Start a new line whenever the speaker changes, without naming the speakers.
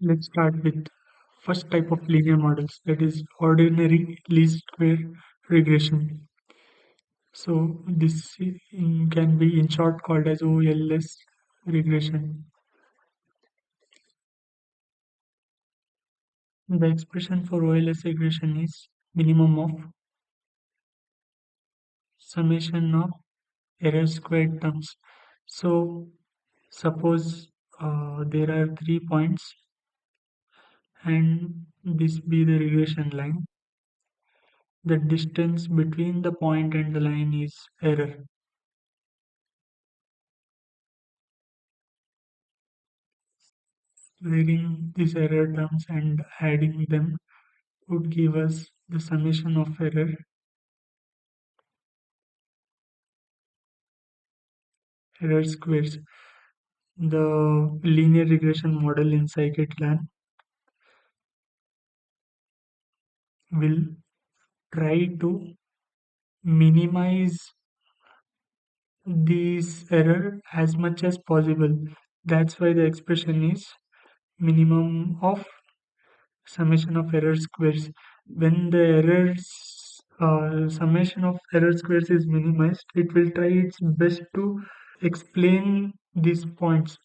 Let's start with first type of linear models, that is ordinary least square regression. So this can be in short called as OLS regression. The expression for OLS regression is minimum of summation of error squared terms. So suppose there are 3 points and this be the regression line. The distance between the point and the line is error. Varying these error terms and adding them would give us the summation of error squares. The linear regression model in scikit-learn will try to minimize this error as much as possible. That's why the expression is minimum of summation of error squares. When the summation of error squares is minimized, it will try its best to explain these points.